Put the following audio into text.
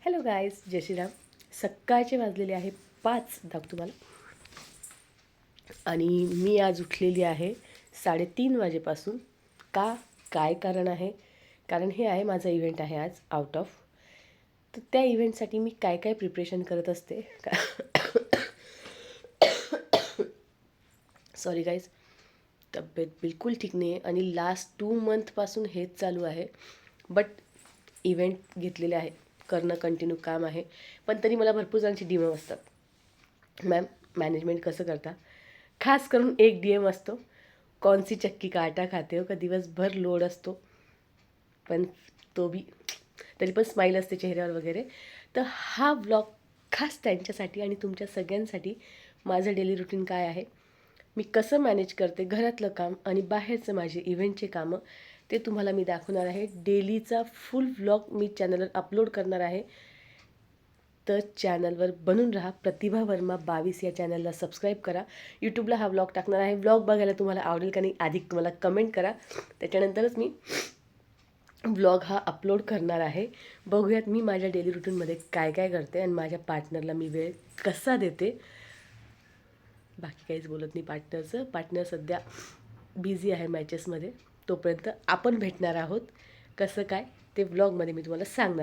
Hello guys, जय श्रीराम. सकाळचे वाजलेले आहे 5 दाखव तुम्हाला. आणि मी आज उठलेली आहे 3:30 वाजेपासून. काय कारण आहे? कारण हे आहे माझा इव्हेंट आहे आज आउट ऑफ. तर त्या इव्हेंटसाठी मी काय काय प्रिपरेशन करत असते. सॉरी गाईज, तब्येत बिलकुल ठीक नाही आहे आणि लास्ट 2 मंथपासून हेच चालू आहे. बट इव्हेंट घेतलेले आहे, करणं कंटिन्यू काम आहे. पण तरी मला भरपूर जणांची डी एम असतात, मॅम मॅनेजमेंट कसं करता. खास करून एक डी एम असतो, कौनसी चक्की का आटा खाते हो, का दिवसभर लोड असतो. पण तो बी तरी पण स्माईल असते चेहऱ्यावर वगैरे. तर हा ब्लॉग खास त्यांच्यासाठी आणि तुमच्या सगळ्यांसाठी. माझं डेली रुटीन काय आहे, मी कसं मॅनेज करते घरातलं काम आणि बाहेरचं माझे इव्हेंटचे कामं, ते तुम्हाला मी दाखवणार आहे. डेलीचा फुल व्लॉग मी चॅनलवर अपलोड करणार आहे. तर चॅनलवर बनून राहा. प्रतिभा वर्मा 22 या चॅनलला सबस्क्राईब करा. यूट्यूबला हा व्लॉग टाकणार आहे. व्लॉग बघायला तुम्हाला आवडेल का नाही आधी मला कमेंट करा, त्याच्यानंतरच मी व्लॉग हा अपलोड करणार आहे. बघूयात मी माझ्या डेली रुटीनमध्ये काय काय करते आणि माझ्या पार्टनरला मी वेळ कसा देते. बाकी काहीच बोलत नाही पार्टनरचं. पार्टनर सध्या बिझी आहे मॅचेसमध्ये. तोपर्यंत आपण भेटणार आहोत. कसं काय ते व्लॉगमध्ये मी तुम्हाला सांगणार.